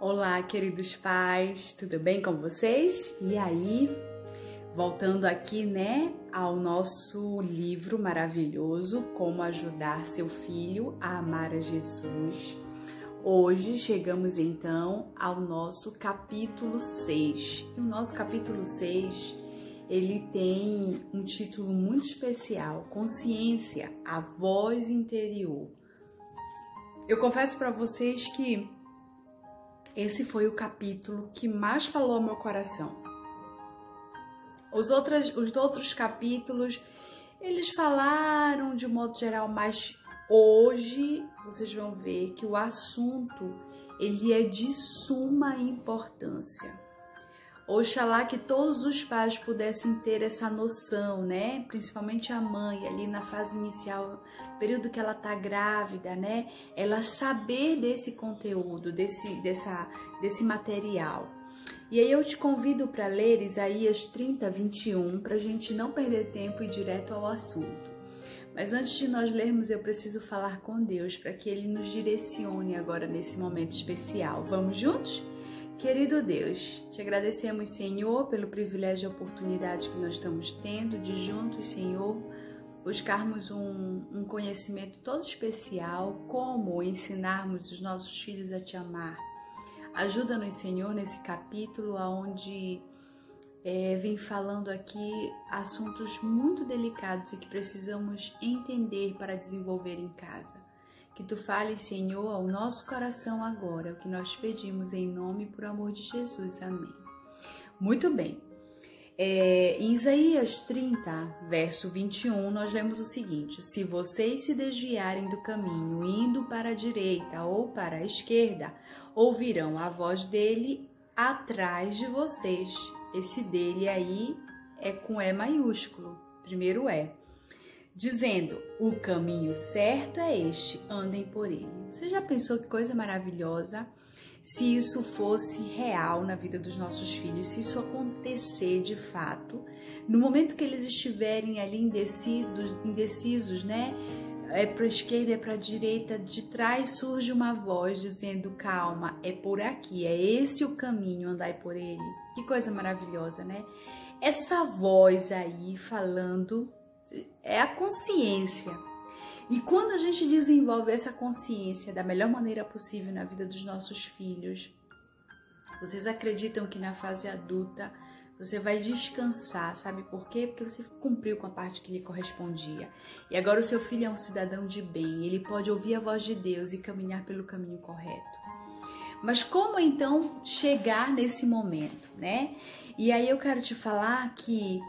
Olá, queridos pais, tudo bem com vocês? E aí, voltando aqui, ao nosso livro maravilhoso, Como Ajudar Seu Filho a Amar a Jesus. Hoje chegamos então ao nosso capítulo 6. E o nosso capítulo 6, ele tem um título muito especial, Consciência, a Voz Interior. Eu confesso para vocês que esse foi o capítulo que mais falou ao meu coração. Os outros capítulos, eles falaram de um modo geral, mas hoje vocês vão ver que o assunto, ele é de suma importância. Oxalá que todos os pais pudessem ter essa noção, Principalmente a mãe, ali na fase inicial, período que ela tá grávida, Ela saber desse conteúdo, desse material. E aí eu te convido para ler Isaías 30, 21, para a gente não perder tempo e ir direto ao assunto. Mas antes de nós lermos, eu preciso falar com Deus para que Ele nos direcione agora nesse momento especial. Vamos juntos? Querido Deus, te agradecemos, Senhor, pelo privilégio e oportunidade que nós estamos tendo de juntos, Senhor, buscarmos um conhecimento todo especial, como ensinarmos os nossos filhos a te amar. Ajuda-nos, Senhor, nesse capítulo onde vem falando aqui assuntos muito delicados e que precisamos entender para desenvolver em casa. Que Tu fales, Senhor, ao nosso coração agora, o que nós pedimos em nome e por amor de Jesus. Amém. Muito bem. Em Isaías 30, verso 21, nós lemos o seguinte: se vocês se desviarem do caminho, indo para a direita ou para a esquerda, ouvirão a voz dele atrás de vocês. Esse dele aí é com E maiúsculo, primeiro E. Dizendo, o caminho certo é este, andem por ele. Você já pensou que coisa maravilhosa se isso fosse real na vida dos nossos filhos, se isso acontecer de fato, no momento que eles estiverem ali indecisos, É para a esquerda, é para a direita, de trás surge uma voz dizendo, calma, é por aqui, é esse o caminho, andai por ele. Que coisa maravilhosa, Essa voz aí falando é a consciência. E quando a gente desenvolve essa consciência da melhor maneira possível na vida dos nossos filhos, vocês acreditam que na fase adulta você vai descansar, sabe por quê? Porque você cumpriu com a parte que lhe correspondia. E agora o seu filho é um cidadão de bem, ele pode ouvir a voz de Deus e caminhar pelo caminho correto. Mas como então chegar nesse momento, E aí eu quero te falar que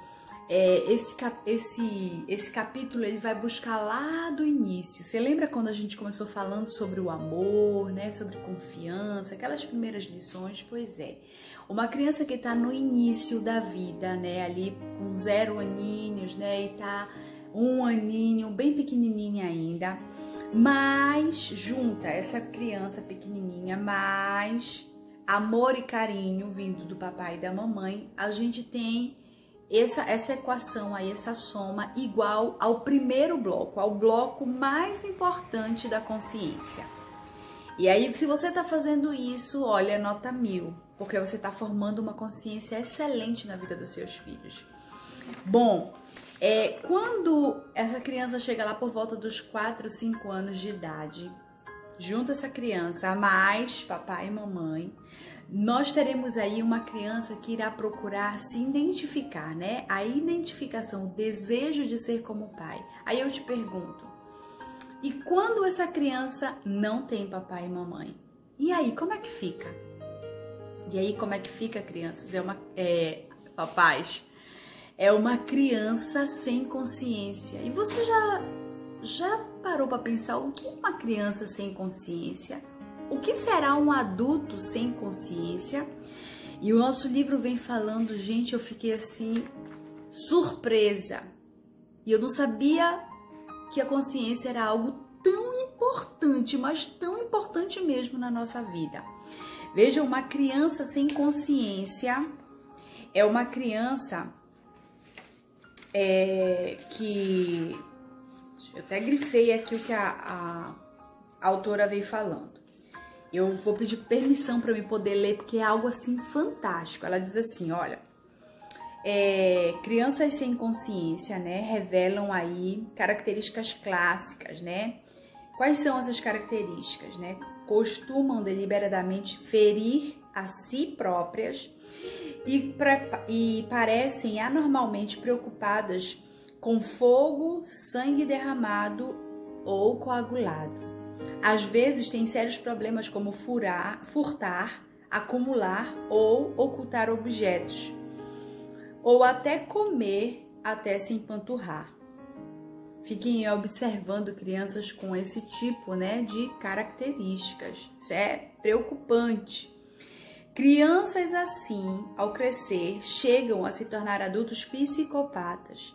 esse capítulo ele vai buscar lá do início. Você lembra quando a gente começou falando sobre o amor, sobre confiança, aquelas primeiras lições? Pois é, uma criança que está no início da vida, ali com 0 aninhos, e tá 1 aninho, bem pequenininha ainda, mas junta essa criança pequenininha, mais amor e carinho vindo do papai e da mamãe, a gente tem essa equação aí, essa soma igual ao primeiro bloco, ao bloco mais importante da consciência. E aí, se você está fazendo isso, olha, nota 1000, porque você está formando uma consciência excelente na vida dos seus filhos. Bom, quando essa criança chega lá por volta dos 4, 5 anos de idade, junto essa criança a mais papai e mamãe, nós teremos aí uma criança que irá procurar se identificar, A identificação, o desejo de ser como o pai. Aí eu te pergunto, e quando essa criança não tem papai e mamãe? E aí, como é que fica? E aí, como é que fica, crianças? Papais, é uma criança sem consciência. E você já parou para pensar o que é uma criança sem consciência? O que será um adulto sem consciência? E o nosso livro vem falando, gente, eu fiquei assim, surpresa. E eu não sabia que a consciência era algo tão importante, mas tão importante mesmo na nossa vida. Veja, uma criança sem consciência é uma criança que... Eu até grifei aqui o que a autora veio falando. Eu vou pedir permissão para me poder ler, porque é algo assim fantástico. Ela diz assim, olha, crianças sem consciência, né, revelam aí características clássicas, né? Quais são essas características, né? Costumam deliberadamente ferir a si próprias e parecem anormalmente preocupadas com fogo, sangue derramado ou coagulado. Às vezes têm sérios problemas como furtar, acumular ou ocultar objetos, ou até comer até se empanturrar. Fiquem observando crianças com esse tipo, né, de características. Isso é preocupante. Crianças assim, ao crescer, chegam a se tornar adultos psicopatas,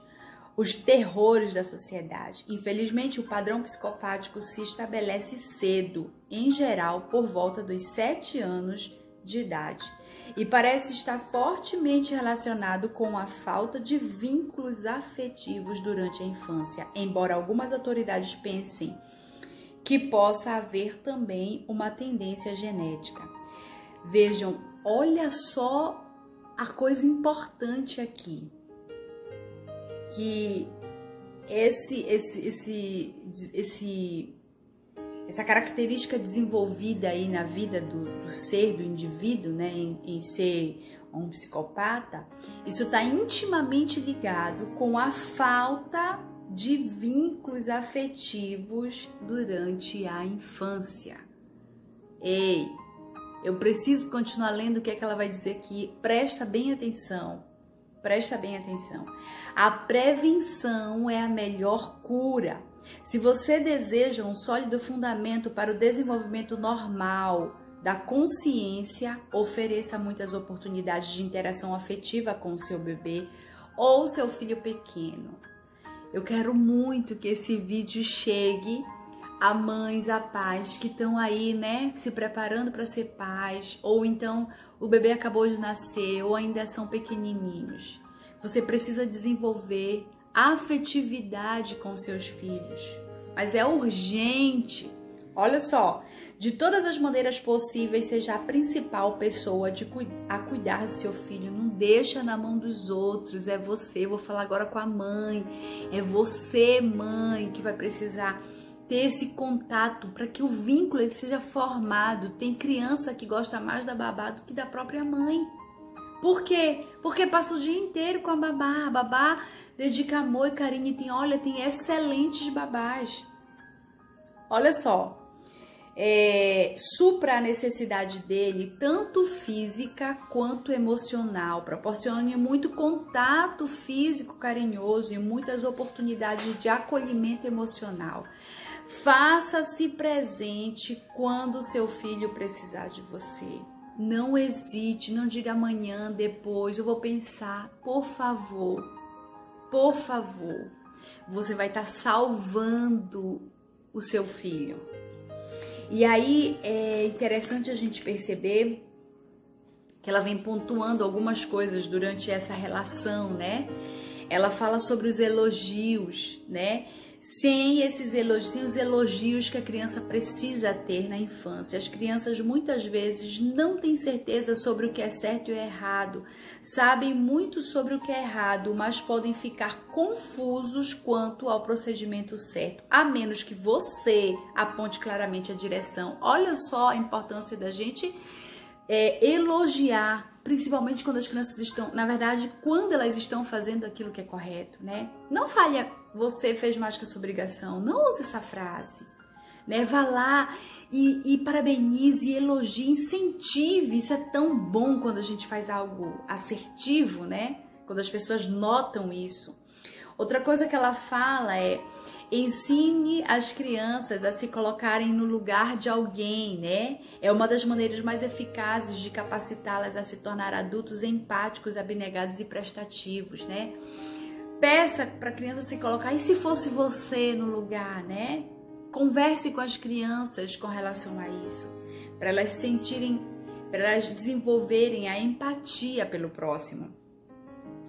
os terrores da sociedade. Infelizmente, o padrão psicopático se estabelece cedo, em geral por volta dos 7 anos de idade, e parece estar fortemente relacionado com a falta de vínculos afetivos durante a infância, embora algumas autoridades pensem que possa haver também uma tendência genética. Vejam, olha só a coisa importante aqui, que essa característica desenvolvida aí na vida do ser, do indivíduo, né, em ser um psicopata, isso está intimamente ligado com a falta de vínculos afetivos durante a infância. Ei, eu preciso continuar lendo o que é que ela vai dizer aqui. Presta bem atenção. Presta bem atenção. A prevenção é a melhor cura. Se você deseja um sólido fundamento para o desenvolvimento normal da consciência, ofereça muitas oportunidades de interação afetiva com o seu bebê ou seu filho pequeno. Eu quero muito que esse vídeo chegue a mães, a pais que estão aí, né, se preparando para ser pais, ou então o bebê acabou de nascer, ou ainda são pequenininhos. Você precisa desenvolver afetividade com seus filhos, mas é urgente. Olha só, de todas as maneiras possíveis, seja a principal pessoa a cuidar do seu filho. Não deixa na mão dos outros, é você. Eu vou falar agora com a mãe. É você, mãe, que vai precisar ter esse contato para que o vínculo ele seja formado. Tem criança que gosta mais da babá do que da própria mãe. Por quê? Porque passa o dia inteiro com a babá. A babá dedica amor e carinho e tem excelentes babás. Olha só, supra a necessidade dele, tanto física quanto emocional. Proporcione muito contato físico carinhoso e muitas oportunidades de acolhimento emocional. Faça-se presente quando seu filho precisar de você. Não hesite, não diga amanhã, depois, eu vou pensar. Por favor, por favor. Você vai estar salvando o seu filho. E aí é interessante a gente perceber que ela vem pontuando algumas coisas durante essa relação, né? Ela fala sobre os elogios, né? Sem os elogios que a criança precisa ter na infância. As crianças muitas vezes não têm certeza sobre o que é certo e errado, sabem muito sobre o que é errado, mas podem ficar confusos quanto ao procedimento certo, a menos que você aponte claramente a direção. Olha só a importância da gente elogiar, principalmente quando as crianças estão, na verdade, quando elas estão fazendo aquilo que é correto, né? Não fale, você fez mais que a sua obrigação. Não use essa frase, né? Vá lá e parabenize, elogie, incentive. Isso é tão bom quando a gente faz algo assertivo, né? Quando as pessoas notam isso. Outra coisa que ela fala é: ensine as crianças a se colocarem no lugar de alguém, né? É uma das maneiras mais eficazes de capacitá-las a se tornar adultos empáticos, abnegados e prestativos, né? Peça para a criança se colocar, e se fosse você no lugar, né? Converse com as crianças com relação a isso, para elas sentirem, para elas desenvolverem a empatia pelo próximo.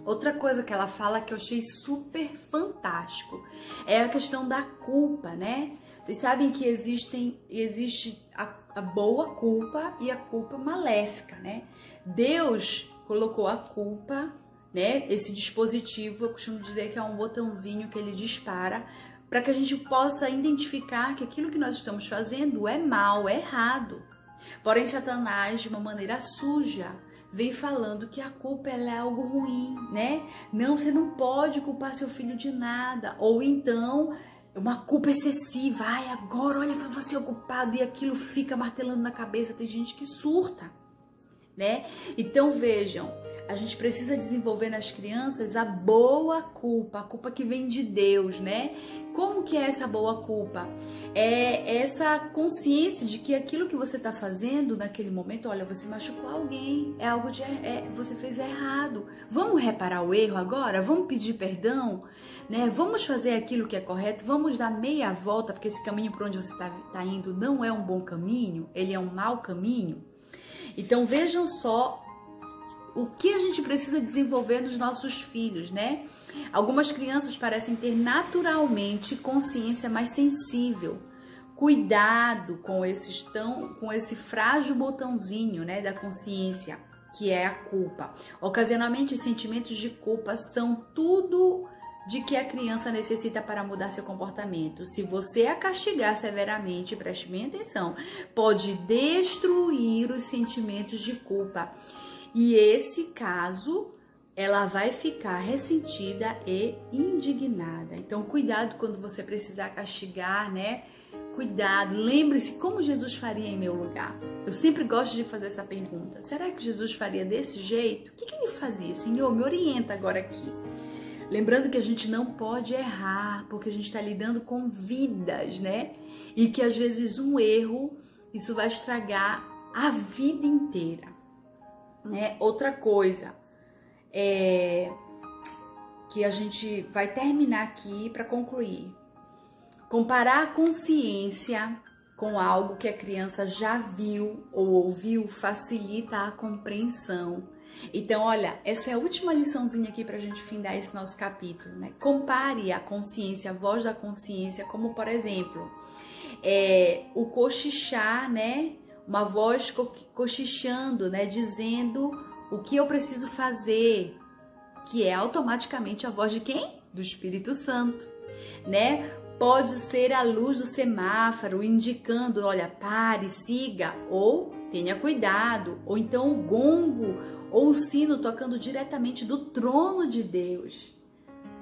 Outra coisa que ela fala que eu achei super fantástico é a questão da culpa, né? Vocês sabem que existe a boa culpa e a culpa maléfica, né? Deus colocou a culpa, né? Esse dispositivo, eu costumo dizer que é um botãozinho que ele dispara para que a gente possa identificar que aquilo que nós estamos fazendo é mal, é errado. Porém, Satanás, de uma maneira suja, vem falando que a culpa ela é algo ruim, né? Não, você não pode culpar seu filho de nada. Ou então, uma culpa excessiva. Ai, agora, olha, foi você o culpado. E aquilo fica martelando na cabeça. Tem gente que surta, né? Então, vejam, a gente precisa desenvolver nas crianças a boa culpa, a culpa que vem de Deus, né? Como que é essa boa culpa? É essa consciência de que aquilo que você está fazendo naquele momento, olha, você machucou alguém, é algo de você fez errado. Vamos reparar o erro agora? Vamos pedir perdão, né? Vamos fazer aquilo que é correto, vamos dar meia volta, porque esse caminho por onde você está indo não é um bom caminho, ele é um mau caminho. Então vejam só o que a gente precisa desenvolver nos nossos filhos, né? Algumas crianças parecem ter naturalmente consciência mais sensível. Cuidado com esse frágil botãozinho, né, da consciência, que é a culpa. Ocasionalmente, os sentimentos de culpa são tudo de que a criança necessita para mudar seu comportamento. Se você a castigar severamente, preste bem atenção, pode destruir os sentimentos de culpa. E esse caso, ela vai ficar ressentida e indignada. Então, cuidado quando você precisar castigar, né? Cuidado, lembre-se como Jesus faria em meu lugar. Eu sempre gosto de fazer essa pergunta. Será que Jesus faria desse jeito? O que ele fazia? Senhor, me orienta agora aqui. Lembrando que a gente não pode errar, porque a gente está lidando com vidas, né? E que às vezes um erro, isso vai estragar a vida inteira. Né? Outra coisa que a gente vai terminar aqui para concluir. Comparar a consciência com algo que a criança já viu ou ouviu facilita a compreensão. Então, olha, essa é a última liçãozinha aqui para a gente findar esse nosso capítulo, né? Compare a consciência, a voz da consciência, como por exemplo, o cochichar, né? Uma voz cochichando, né? Dizendo o que eu preciso fazer, que é automaticamente a voz de quem? Do Espírito Santo, né? Pode ser a luz do semáforo indicando, olha, pare, siga, ou tenha cuidado, ou então o gongo ou o sino tocando diretamente do trono de Deus,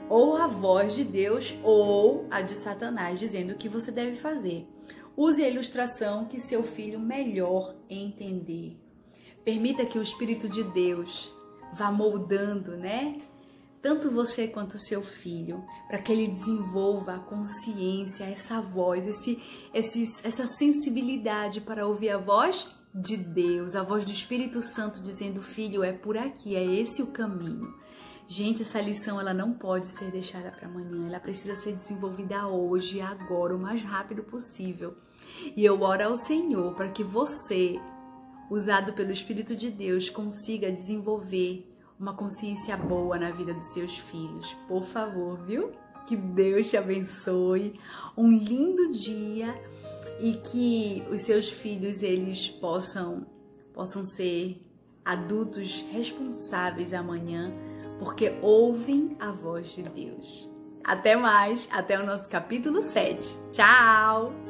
ou a voz de Deus ou a de Satanás dizendo o que você deve fazer. Use a ilustração que seu filho melhor entender. Permita que o Espírito de Deus vá moldando, né? Tanto você quanto seu filho, para que ele desenvolva a consciência, essa voz, essa sensibilidade para ouvir a voz de Deus, a voz do Espírito Santo dizendo, filho, é por aqui, é esse o caminho. Gente, essa lição ela não pode ser deixada para amanhã, ela precisa ser desenvolvida hoje, agora, o mais rápido possível. E eu oro ao Senhor para que você, usado pelo Espírito de Deus, consiga desenvolver uma consciência boa na vida dos seus filhos. Por favor, viu? Que Deus te abençoe. Um lindo dia e que os seus filhos eles possam ser adultos responsáveis amanhã, porque ouvem a voz de Deus. Até mais, até o nosso capítulo 7. Tchau!